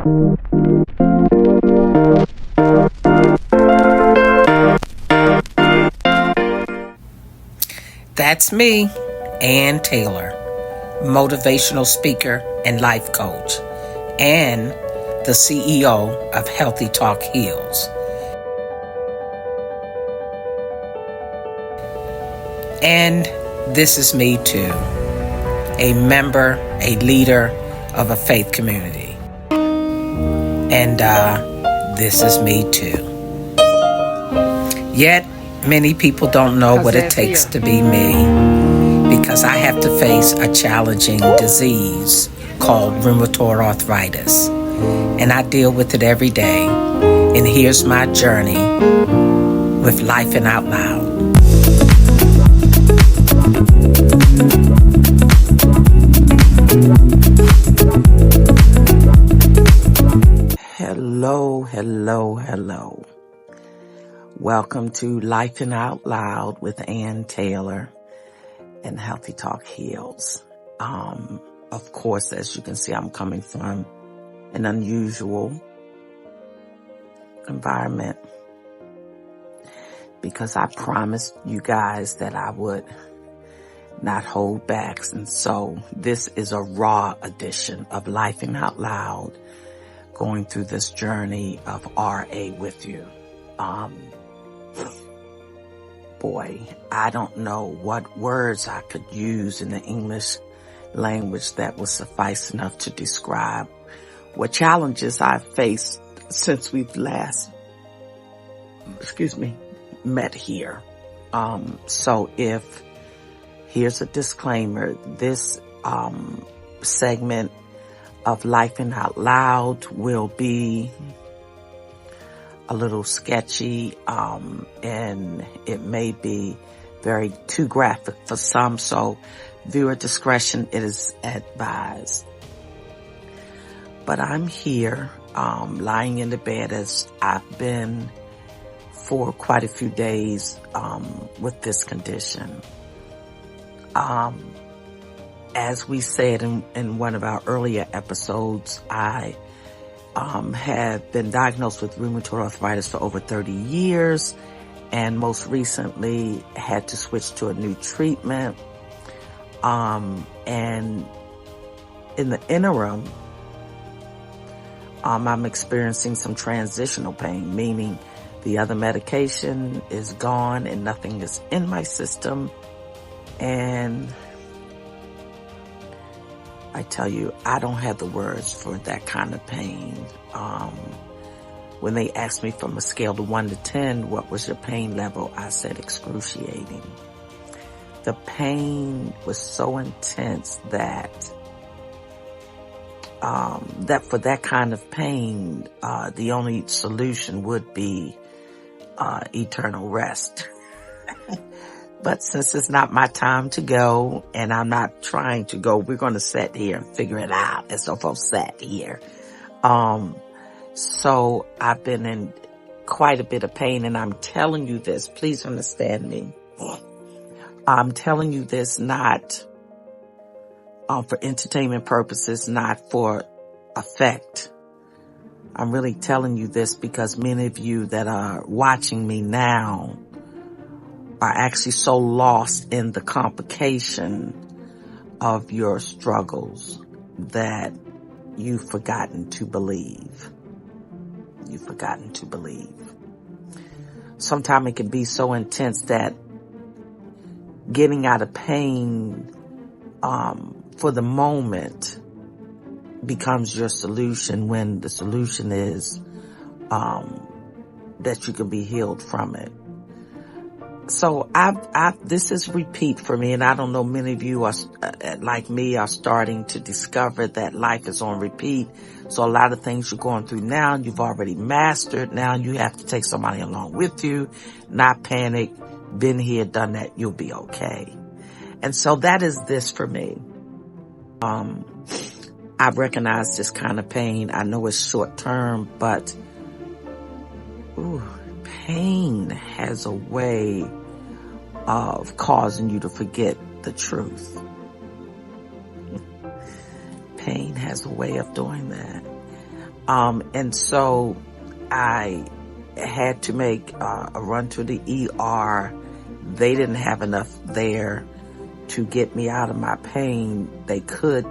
That's me, Ann Taylor, motivational speaker and life coach, and the CEO of Healthy Talk Heals. And this is me too, a member, a leader of a faith community. And this is me too. Yet, many people don't know what it takes to be me, because I have to face a challenging disease called rheumatoid arthritis. And I deal with it every day. And here's my journey with Life and Out Loud. Hello. Welcome to Life and Out Loud with Ann Taylor and Healthy Talk Heals. Of course, as you can see, I'm coming from an unusual environment because I promised you guys that I would not hold back. And so this is a raw edition of Life and Out Loud, going through this journey of RA with you. Boy, I don't know what words I could use in the English language that would suffice enough to describe what challenges I've faced since we've last, met here. So here's a disclaimer. This, segment of Life and Out Loud will be a little sketchy, and it may be very too graphic for some, so viewer discretion is advised. But I'm here, lying in the bed as I've been for quite a few days, with this condition. As we said in one of our earlier episodes, I have been diagnosed with rheumatoid arthritis for over 30 years, and most recently had to switch to a new treatment. And in the interim, I'm experiencing some transitional pain, meaning the other medication is gone and nothing is in my system. And I tell you, I don't have the words for that kind of pain. When they asked me from a scale of 1 to 10, what was your pain level? I said excruciating. The pain was so intense that for that kind of pain, the only solution would be eternal rest. But since it's not my time to go, and I'm not trying to go, we're going to sit here and figure it out. As if I've sat here. So I've been in quite a bit of pain, and I'm telling you this. Please understand me. I'm telling you this not for entertainment purposes, not for effect. I'm really telling you this because many of you that are watching me now are actually so lost in the complication of your struggles that you've forgotten to believe. You've forgotten to believe. Sometimes it can be so intense that getting out of pain for the moment becomes your solution, when the solution is that you can be healed from it. So this is repeat for me, and I don't know, many of you are like me, are starting to discover that life is on repeat. So a lot of things you're going through now, you've already mastered. Now you have to take somebody along with you. Not panic. Been here, done that. You'll be okay. And so that is this for me. I recognize this kind of pain. I know it's short term, but pain has a way of causing you to forget the truth. Pain has a way of doing that. And so I had to make a run to the ER. They didn't have enough there to get me out of my pain. They could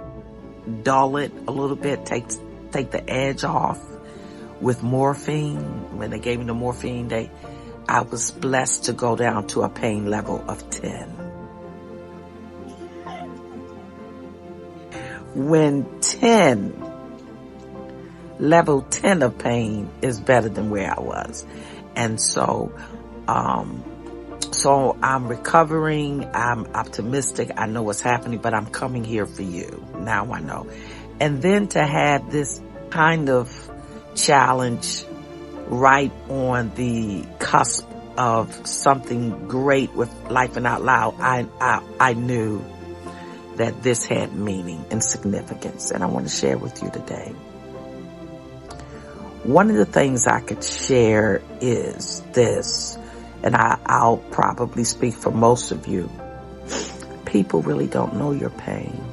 dull it a little bit, take the edge off with morphine. When they gave me the morphine, I was blessed to go down to a pain level of 10. When level 10 of pain is better than where I was. And so I'm recovering. I'm optimistic. I know what's happening, but I'm coming here for you. Now I know. And then to have this kind of challenge right on the cusp of something great with Life and Out Loud, I knew that this had meaning and significance, and I want to share with you today. One of the things I could share is this, and I'll probably speak for most of you. People really don't know your pain.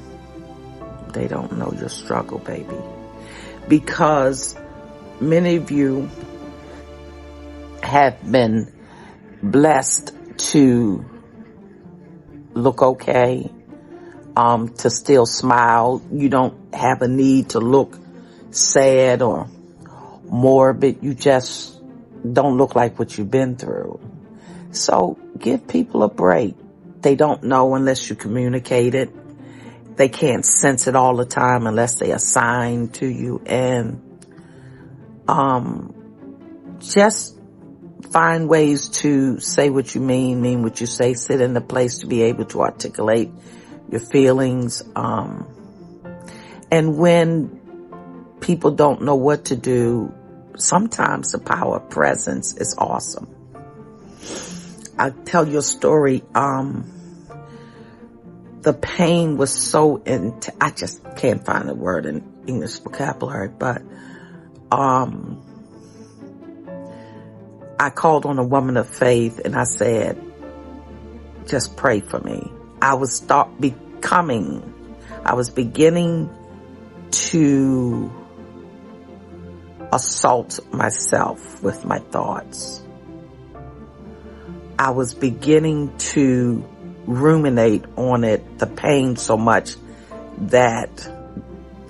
They don't know your struggle, baby. Because many of you have been blessed to look okay, to still smile. You don't have a need to look sad or morbid. You just don't look like what you've been through. So give people a break. They don't know unless you communicate it. They can't sense it all the time unless they assign to you. And just find ways to say what you mean what you say, sit in the place to be able to articulate your feelings. And when people don't know what to do, sometimes the power of presence is awesome. I'll tell you a story. The pain was so intense. I just can't find a word in English vocabulary, but I called on a woman of faith and I said, just pray for me. I was beginning to assault myself with my thoughts. I was beginning to ruminate on it, the pain so much that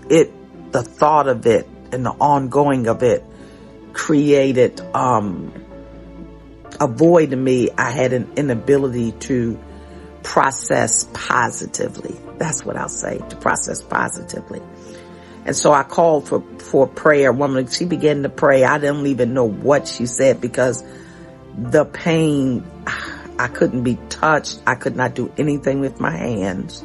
the thought of it and the ongoing of it created a void in me. I had an inability to process positively. That's what I'll say, to process positively. And so I called for prayer. Woman, she began to pray. I didn't even know what she said because the pain, I couldn't be touched. I could not do anything with my hands.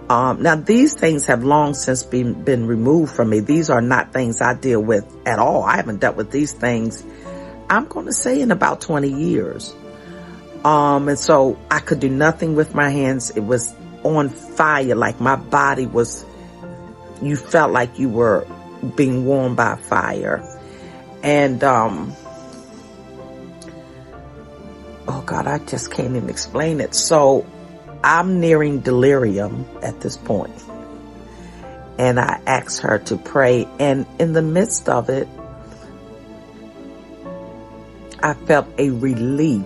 Now these things have long since been removed from me. These are not things I deal with at all. I haven't dealt with these things, I'm going to say, in about 20 years. And so I could do nothing with my hands. It was on fire. Like my body was, you felt like you were being warmed by fire. And, oh God, I just can't even explain it. So I'm nearing delirium at this point. And I asked her to pray. And in the midst of it, I felt a relief.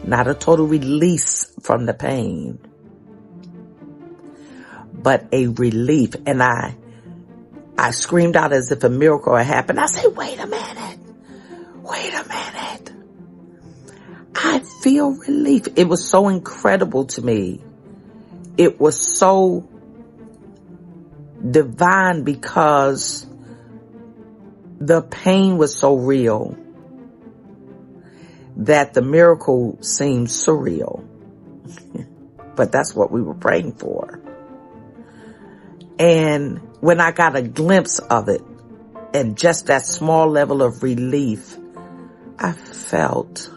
Not a total release from the pain, but a relief. And I screamed out as if a miracle had happened. I said, wait a minute. I feel relief. It was so incredible to me. It was so divine because the pain was so real that the miracle seemed surreal. But that's what we were praying for. And when I got a glimpse of it and just that small level of relief, I felt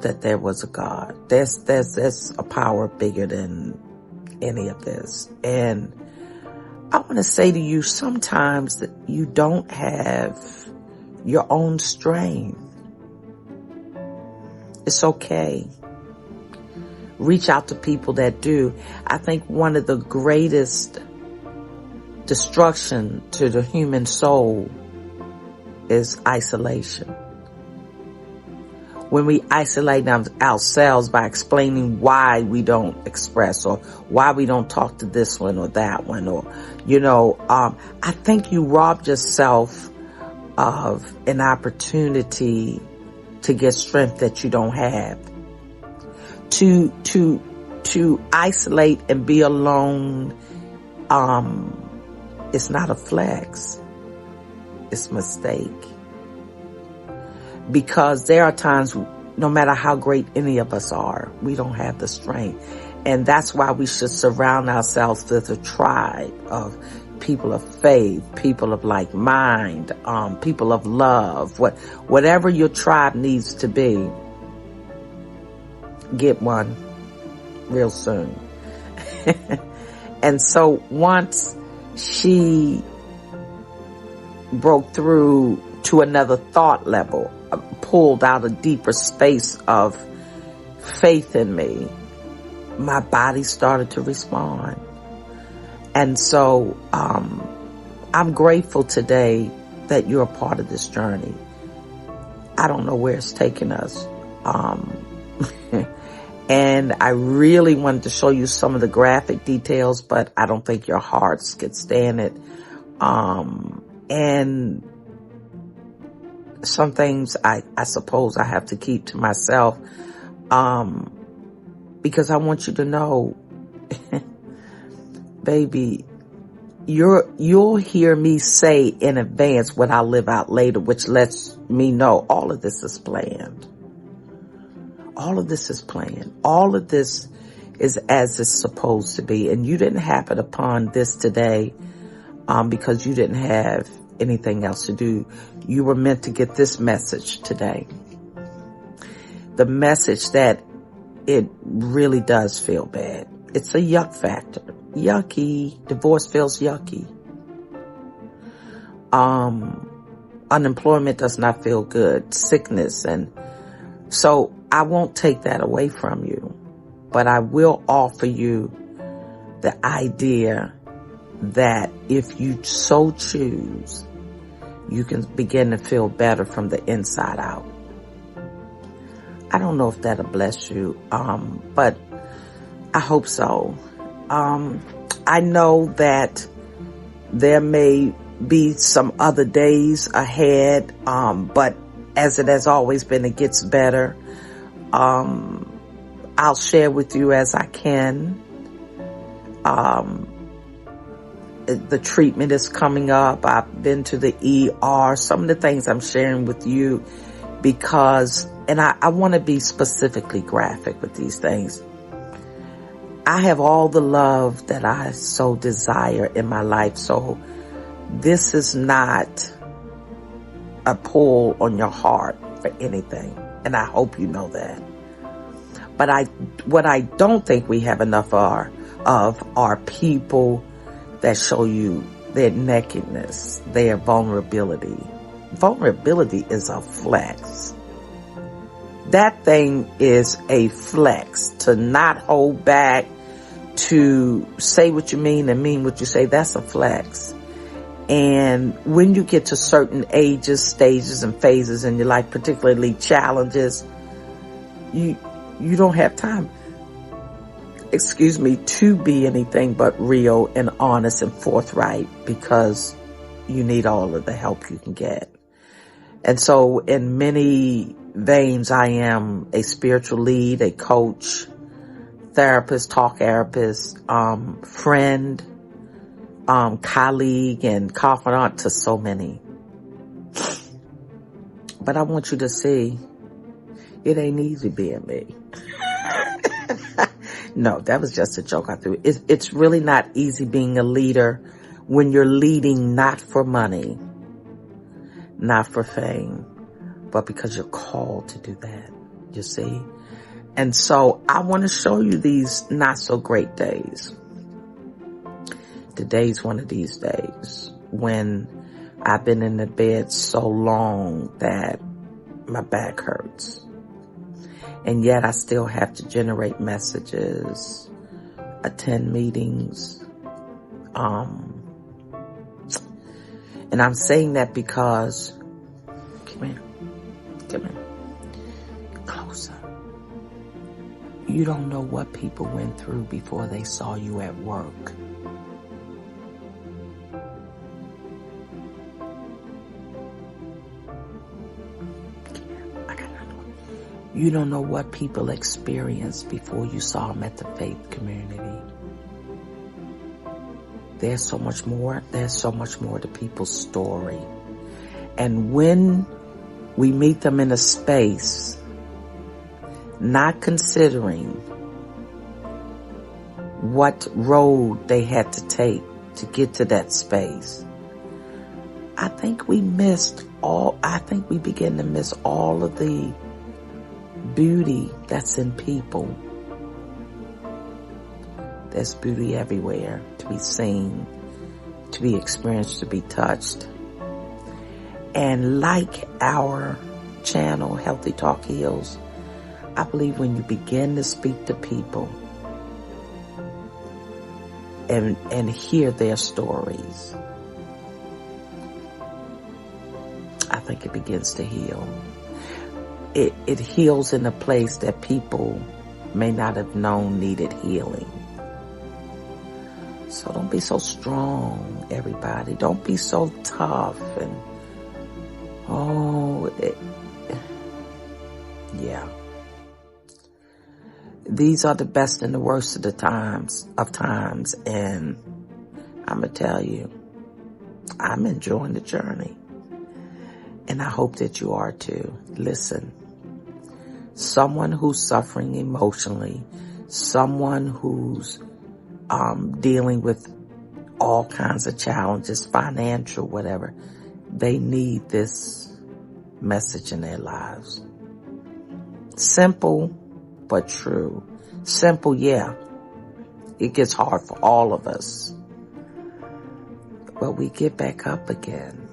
that there was a God. There's a power bigger than any of this. And I want to say to you, sometimes that you don't have your own strength. It's okay. Reach out to people that do. I think one of the greatest destruction to the human soul is isolation. When we isolate ourselves by explaining why we don't express, or why we don't talk to this one or that one, or, I think you robbed yourself of an opportunity to get strength that you don't have. To isolate and be alone, it's not a flex. It's a mistake. Because there are times, no matter how great any of us are, we don't have the strength. And that's why we should surround ourselves with a tribe of people of faith, people of like mind, people of love. Whatever your tribe needs to be, get one real soon. And so once she broke through to another thought level, pulled out a deeper space of faith in me, my body started to respond. And so I'm grateful today that you're a part of this journey. I don't know where it's taking us. And I really wanted to show you some of the graphic details, but I don't think your hearts could stand it. And some things I suppose I have to keep to myself, because I want you to know, baby, you'll hear me say in advance what I'll live out later, which lets me know all of this is planned. All of this is planned. All of this is as it's supposed to be. And you didn't happen upon this today because you didn't have anything else to do. You were meant to get this message today. The message that it really does feel bad. It's a yuck factor. Yucky. Divorce feels yucky. Unemployment does not feel good. Sickness. And so I won't take that away from you, but I will offer you the idea that if you so choose, you can begin to feel better from the inside out. I don't know if that'll bless you, but I hope so. I know that there may be some other days ahead, but as it has always been, it gets better. I'll share with you as I can. The treatment is coming up. I've been to the ER. Some of the things I'm sharing with you because, and I want to be specifically graphic with these things. I have all the love that I so desire in my life. So this is not a pull on your heart for anything. And I hope you know that. But what I don't think we have enough of are people that show you their nakedness, their vulnerability. Vulnerability is a flex. That thing is a flex. To not hold back, to say what you mean and mean what you say, that's a flex. And when you get to certain ages, stages, and phases in your life, particularly challenges, you don't have time, to be anything but real and honest and forthright, because you need all of the help you can get. And so in many veins, I am a spiritual lead, a coach, therapist, talk-erapist, friend, colleague, and confidant to so many. But I want you to see, it ain't easy being me. No, that was just a joke I threw. It's really not easy being a leader when you're leading not for money, not for fame, but because you're called to do that, you see? And so I want to show you these not so great days. Today's one of these days when I've been in the bed so long that my back hurts. And yet I still have to generate messages, attend meetings, And I'm saying that because, come here, closer. You don't know what people went through before they saw you at work. You don't know what people experienced before you saw them at the faith community. There's so much more. There's so much more to people's story. And when we meet them in a space, not considering what road they had to take to get to that space, I think we begin to miss all of the beauty that's in people. There's beauty everywhere to be seen, to be experienced, to be touched. And like our channel, Healthy Talk Heals, I believe when you begin to speak to people and hear their stories, I think it begins to heal. It heals in a place that people may not have known needed healing. So don't be so strong, everybody. Don't be so tough and, yeah. These are the best and the worst of the times, and I'm going to tell you, I'm enjoying the journey. And I hope that you are too. Listen, someone who's suffering emotionally, someone who's dealing with all kinds of challenges, financial, whatever, they need this message in their lives. Simple, but true. Simple, yeah. It gets hard for all of us. But we get back up again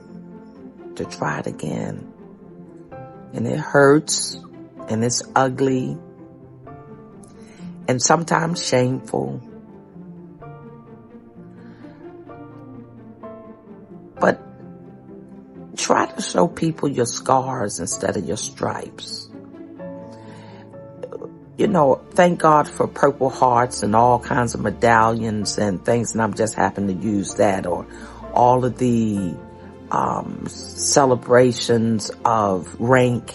to try it again. And it hurts, and it's ugly, and sometimes shameful. But try to show people your scars instead of your stripes. You know, thank God for Purple Hearts and all kinds of medallions and things, and I'm just happen to use that, or all of the celebrations of rank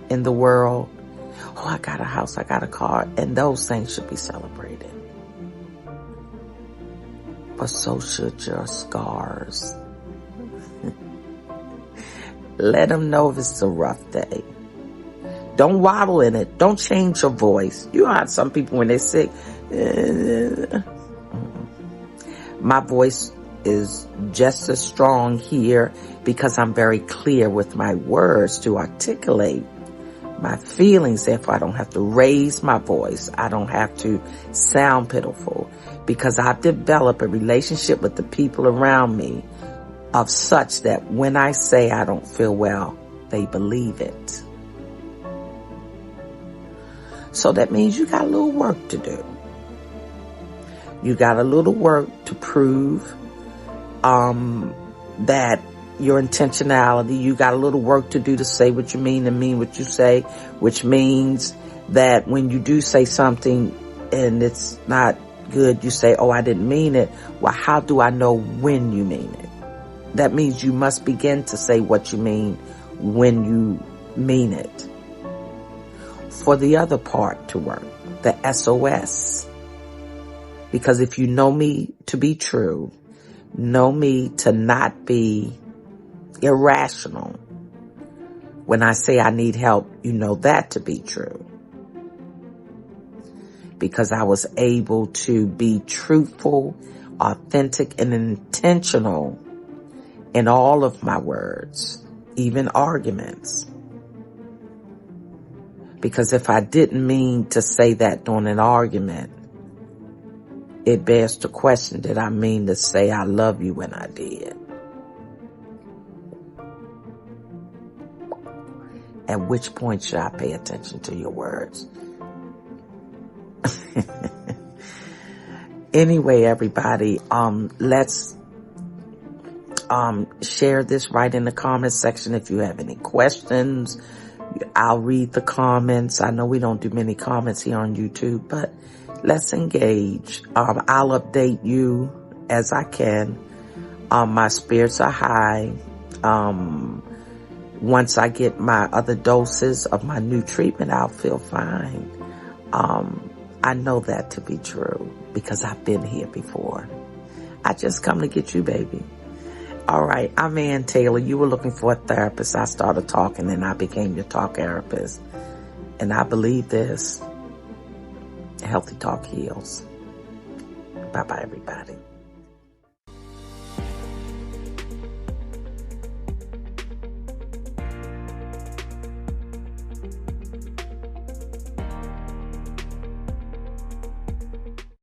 in the world. Oh, I got a house, I got a car, and those things should be celebrated. But so should your scars. Let them know if it's a rough day. Don't waddle in it. Don't change your voice. You know how some people, when they're sick, my voice is just as strong here because I'm very clear with my words to articulate my feelings. Therefore, I don't have to raise my voice. I don't have to sound pitiful, because I've developed a relationship with the people around me of such that when I say I don't feel well, they believe it. So that means you got a little work to do. You got a little work to prove that your intentionality. You got a little work to do to say what you mean and mean what you say, which means that when you do say something and it's not good, you say, oh, I didn't mean it. Well, how do I know when you mean it? That means you must begin to say what you mean when you mean it. For the other part to work, the SOS. Because if you know me to be true, know me to not be irrational. When I say I need help, you know that to be true. Because I was able to be truthful, authentic, and intentional in all of my words, even arguments. Because if I didn't mean to say that during an argument, it bears to question, did I mean to say I love you when I did? At which point should I pay attention to your words? Anyway, everybody, let's Share this right in the comments section if you have any questions. I'll read the comments. I know we don't do many comments here on YouTube, but let's engage. I'll update you as I can. My spirits are high. Once I get my other doses of my new treatment, I'll feel fine. I know that to be true because I've been here before. I just come to get you, baby. All right, I'm Ann Taylor. You were looking for a therapist. I started talking and I became your talk-erapist. And I believe this. Healthy talk heals. Bye-bye, everybody.